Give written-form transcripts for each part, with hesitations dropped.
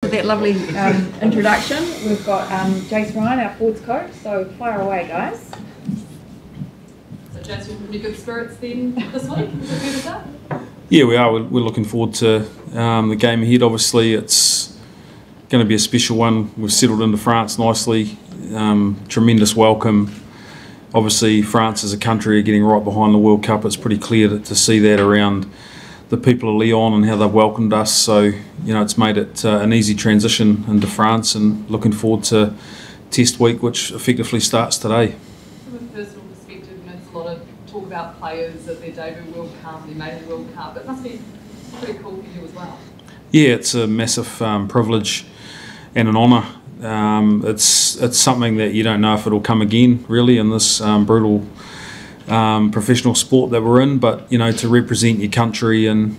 With that lovely introduction, we've got Jace Ryan, our forwards coach, so fire away, guys. So Jace, you're in good spirits then this week? Is it fair to say? Yeah, we are. We're looking forward to the game ahead. Obviously, it's going to be a special one. We've settled into France nicely. Tremendous welcome. Obviously, France as a country are getting right behind the World Cup. It's pretty clear to see that around the people of Lyon and how they've welcomed us. So, you know, it's made it an easy transition into France, and looking forward to Test Week, which effectively starts today. From a personal perspective, there's a lot of talk about players at their debut World Cup, their maiden World Cup. It must be pretty cool for you as well. Yeah, it's a massive privilege and an honour. It's something that you don't know if it'll come again, really, in this brutal professional sport that we're in. But, you know, to represent your country, and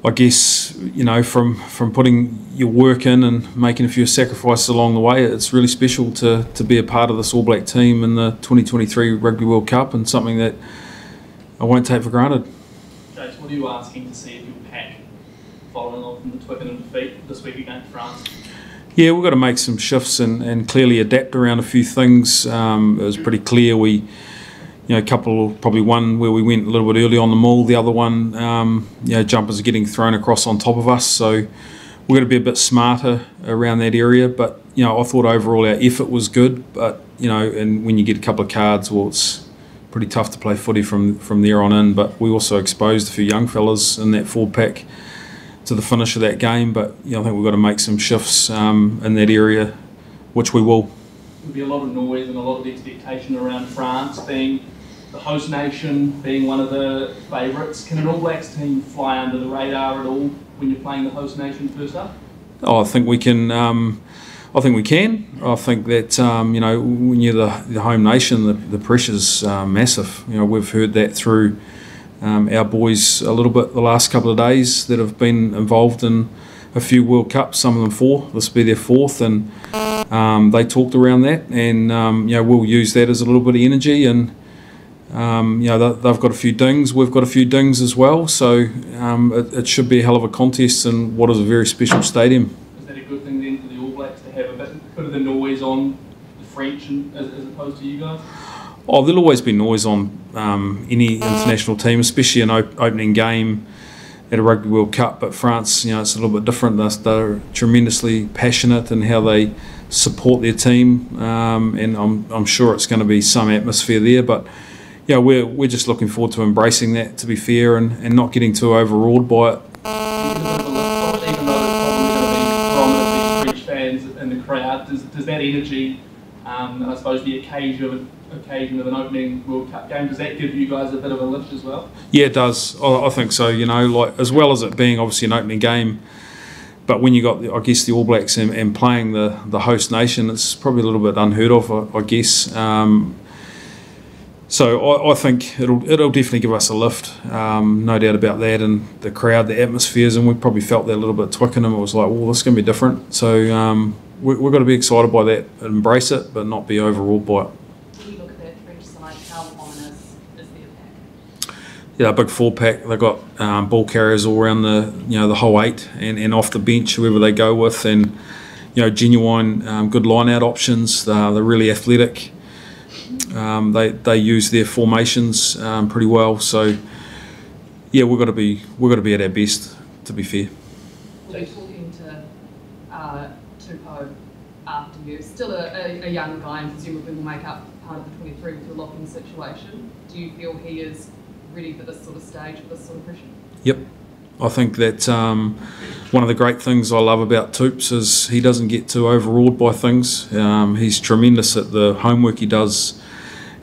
I guess, you know, from putting your work in and making a few sacrifices along the way, it's really special to be a part of this All Black team in the 2023 Rugby World Cup, and something that I won't take for granted. Jace, what are you asking to see if you'll pack following on from the Twickenham defeat this week against France? Yeah, we've got to make some shifts and clearly adapt around a few things. It was pretty clear probably one where we went a little bit early on the maul, the other one, jumpers are getting thrown across on top of us. So we've got to be a bit smarter around that area. But, you know, I thought overall our effort was good. But, you know, and when you get a couple of cards, well, it's pretty tough to play footy from there on in. But we also exposed a few young fellas in that forward pack to the finish of that game. But, you know, I think we've got to make some shifts in that area, which we will. There'll be a lot of noise and a lot of expectation around France being the host nation, being one of the favourites. Can an All Blacks team fly under the radar at all when you're playing the host nation first up? Oh, I think we can. I think we can. I think that you know, when you're the home nation, the pressure's massive. You know, we've heard that through our boys a little bit the last couple of days that have been involved in a few World Cups, some of them 4. This will be their 4th, and they talked around that, and you know, we'll use that as a little bit of energy. And you know, they've got a few dings, we've got a few dings as well, so it should be a hell of a contest in what is a very special stadium. Is that a good thing then for the All Blacks to have a bit of the noise on the French as opposed to you guys? Oh, there'll always be noise on any international team, especially an opening game at a Rugby World Cup. But France, you know, it's a little bit different. They're tremendously passionate in how they support their team, and I'm sure it's going to be some atmosphere there. But yeah, we're just looking forward to embracing that, to be fair, and not getting too overawed by it. Even though there's probably going to be predominantly French fans in the crowd, does that energy, and I suppose the occasion of an opening World Cup game, does that give you guys a bit of a lift as well? Yeah, it does. I think so. You know, like, as well as it being obviously an opening game, but when you got, I guess, the All Blacks and playing the host nation, it's probably a little bit unheard of, I guess. So I think it'll definitely give us a lift, no doubt about that. And the crowd, the atmospheres, and we probably felt that a little bit at Twickenham. It was like, well, this is going to be different. So we've got to be excited by that, embrace it, but not be overawed by it. When you look at that French side, how ominous is their pack? Yeah, a big 4-pack. They've got ball carriers all around the whole 8 and off the bench, whoever they go with, and, you know, genuine good line-out options. They're really athletic. They use their formations pretty well. So yeah, we've got to be at our best, to be fair. We'll be talking to Tupou after you. Still a young guy, and presumably will make up part of the 23 with your locking situation. Do you feel he is ready for this sort of stage, for this sort of pressure? Yep. I think that one of the great things I love about Toops is he doesn't get too overawed by things. He's tremendous at the homework he does,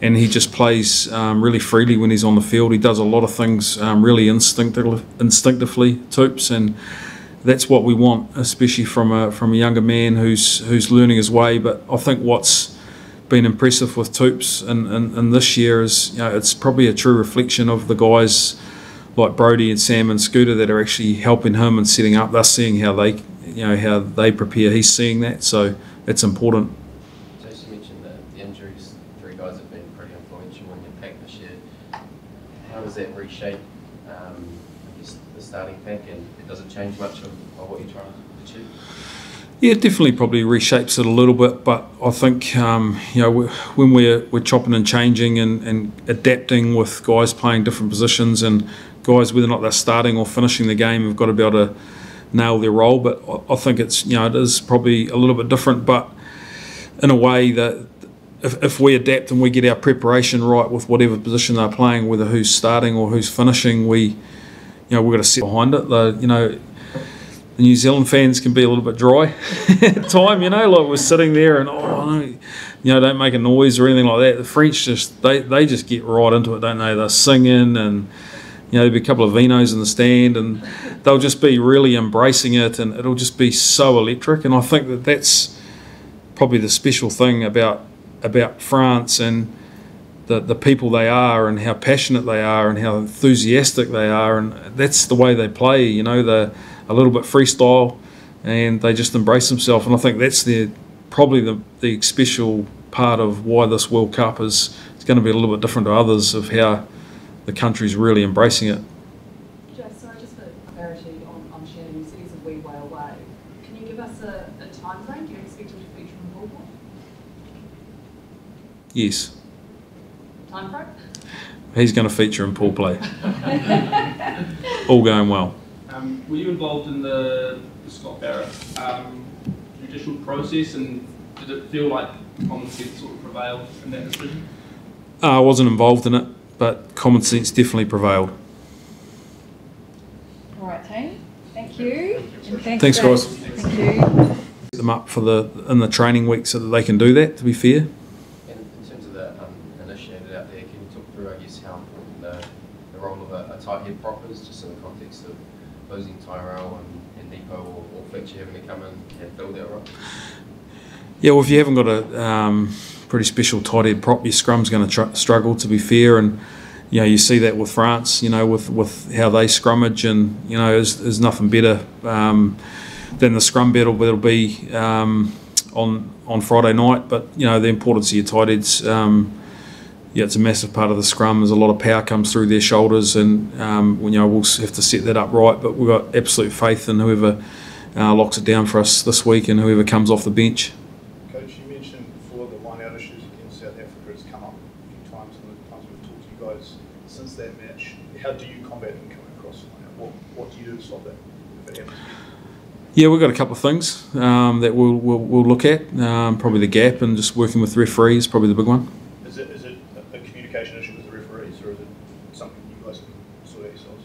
and he just plays really freely when he's on the field. He does a lot of things really instinctively, Toops, and that's what we want, especially from a younger man who's learning his way. But I think what's been impressive with Toops and this year is, you know, it's probably a true reflection of the guys like Brodie and Sam and Scooter that are actually helping him and setting up. They're seeing how they prepare. He's seeing that, so it's important. Jace, you mentioned the injuries. 3 guys have been pretty influential in your pack this year. How does that reshape, I guess, the starting pack, and it doesn't change much of what you're trying to achieve? Yeah, it definitely probably reshapes it a little bit, but I think when we're chopping and changing and adapting with guys playing different positions and guys whether or not they're starting or finishing the game have got to be able to nail their role. But I think it is probably a little bit different, but in a way that if we adapt and we get our preparation right with whatever position they're playing, whether who's starting or who's finishing, we've got to sit behind it. The New Zealand fans can be a little bit dry at time, like we're sitting there and don't make a noise or anything like that. The French they just get right into it, don't they? They're singing and there'll be a couple of vinos in the stand and they'll just be really embracing it and it'll just be so electric. And I think that's probably the special thing about France and the people they are and how passionate they are and how enthusiastic they are, and that's the way they play. They're a little bit freestyle and they just embrace themselves, and I think that's probably the special part of why this World Cup is. It's going to be a little bit different to others of how the country's really embracing it. Jess, sorry, just for clarity on Shannon, you said he's a wee way away. Can you give us a time frame? Do you expect him to feature in Pool Play? Yes. Time frame? He's going to feature in Pool Play. All going well. Were you involved in the Scott Barrett judicial process, and did it feel like common sense sort of prevailed in that decision? I wasn't involved in it, but common sense definitely prevailed. All right, team. Thank you. And Thanks, guys. Thank you. Set them up in the training week so that they can do that, to be fair. And in terms of the uninitiated out there, can you talk through, I guess, how important the role of a tight head prop is, just in the context of losing Tyrell and Nico or Fletcher having to come in and fill that role? Yeah, well, if you haven't got a pretty special tight head prop, your scrum's going to struggle, to be fair. And you see that with France, with how they scrummage, and there's nothing better than the scrum battle that'll be on Friday night. But the importance of your tight heads, it's a massive part of the scrum. There's a lot of power comes through their shoulders, and we'll have to set that up right. But we've got absolute faith in whoever locks it down for us this week and whoever comes off the bench. Coach, you mentioned before the line-out issues against South Africa has come up a few times, and the times we've talked to you guys since that match. How do you combat them coming across the line-out? What do you do to stop that if it happens? Yeah, we've got a couple of things that we'll look at. Probably the gap and just working with referees, probably the big one. Is it a communication issue with the referees, or is it something you guys can sort out yourselves?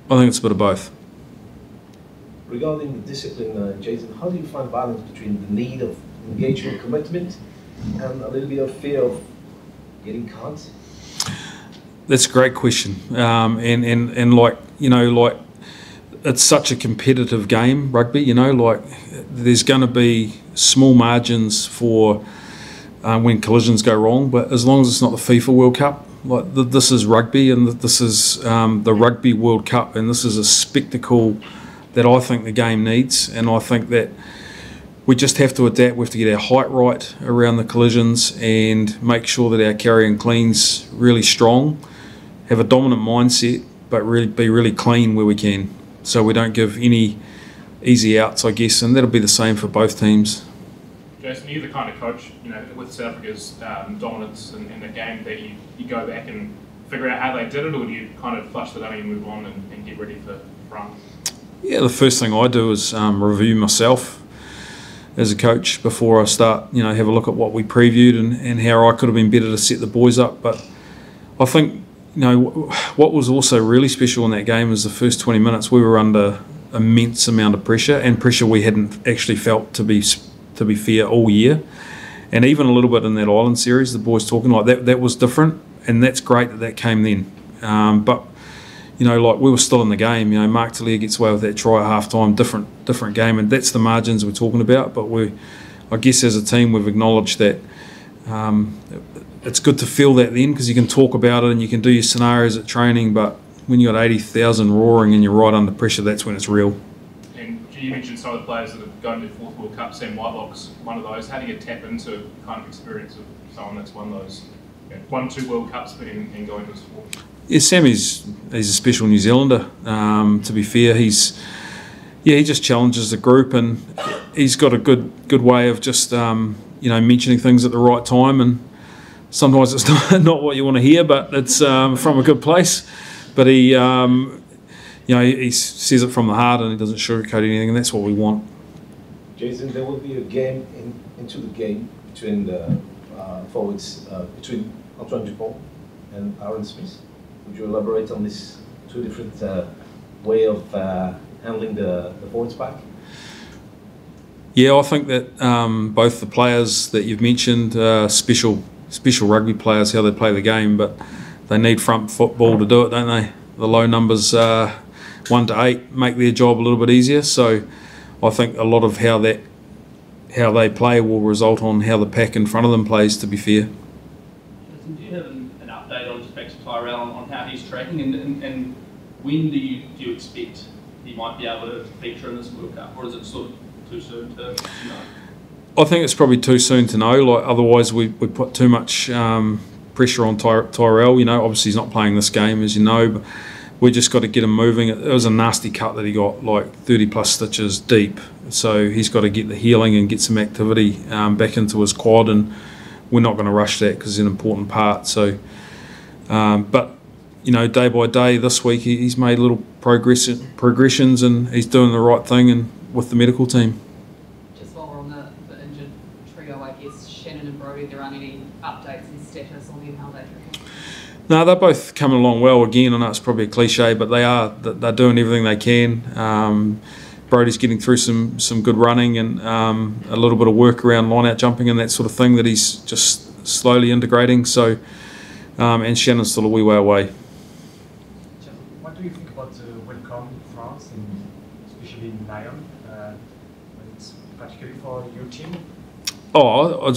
I think it's a bit of both. Regarding the discipline, Jason, how do you find balance between the need of engagement, commitment, and a little bit of fear of getting caught? That's a great question, and like it's such a competitive game, rugby. There's going to be small margins for when collisions go wrong, but as long as it's not the FIFA World Cup, this is rugby, and this is the Rugby World Cup, and this is a spectacle that I think the game needs, and I think that we just have to adapt. We have to get our height right around the collisions and make sure that our carry and clean's really strong, have a dominant mindset, but really be really clean where we can, so we don't give any easy outs, I guess, and that'll be the same for both teams. Jason, you're the kind of coach, with South Africa's dominance in the game, that you go back and figure out how they did it, or do you kind of flush the dummy and move on and get ready for France? Yeah, the first thing I do is review myself as a coach before I start, have a look at what we previewed and how I could have been better to set the boys up. But I think, what was also really special in that game is the first 20 minutes we were under immense amount of pressure, and pressure we hadn't actually felt, to be fair, all year. And even a little bit in that Island series, the boys talking like that was different, and that's great that came then. But we were still in the game. Mark Talia gets away with that try at half-time, different game, and that's the margins we're talking about. But I guess as a team, we've acknowledged that it's good to feel that then, because you can talk about it and you can do your scenarios at training, but when you've got 80,000 roaring and you're right under pressure, that's when it's real. And you mentioned some of the players that have gone to the fourth World Cup. Sam Whitelock's one of those. How do you tap into kind of experience of someone that's won those, 1-2 World Cups and going to the sport? Yeah, Sammy's a special New Zealander. To be fair, he's Yeah, he just challenges the group, and he's got a good way of just mentioning things at the right time, and sometimes it's not what you want to hear, but it's from a good place. But he he says it from the heart, and he doesn't sugarcoat anything, and that's what we want. Jason, there will be a game into the game between the forwards, between Antoine Dupont and Aaron Smith. Would you elaborate on this two different way of handling the forwards back? Yeah, I think that both the players that you've mentioned, special rugby players, how they play the game, but they need front football to do it, don't they? The low numbers, 1 to 8, make their job a little bit easier. So I think a lot of how they play will result on how the pack in front of them plays, to be fair. Do you have an update on, just back to Tyrell, on how he's tracking, and when do you expect he might be able to feature in this World Cup, or is it sort of too soon to know? I think it's probably too soon to know. Like, otherwise we put too much pressure on Tyrell. Obviously he's not playing this game, as you know, but we just got to get him moving. It was a nasty cut that he got, like 30 plus stitches deep. So he's got to get the healing and get some activity back into his quad, and we're not going to rush that because it's an important part. So, but day by day this week he's made little progressions, and he's doing the right thing and with the medical team. Just while we're on the injured trio, I guess Shannon and Brodie, there aren't any updates and status on them, how they're tracking? No, they're both coming along well. Again, I know it's probably a cliche, but they're doing everything they can. Brodie's getting through some good running and a little bit of work around line-out jumping and that sort of thing that he's just slowly integrating. So, and Shannon's still a wee way away. What do you think about the welcome in France, and especially in Lyon, when it's particularly for your team? Oh, I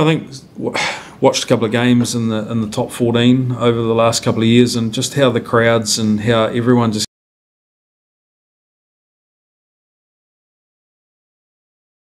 think watched a couple of games in the top 14 over the last couple of years, and just how the crowds and how everyone just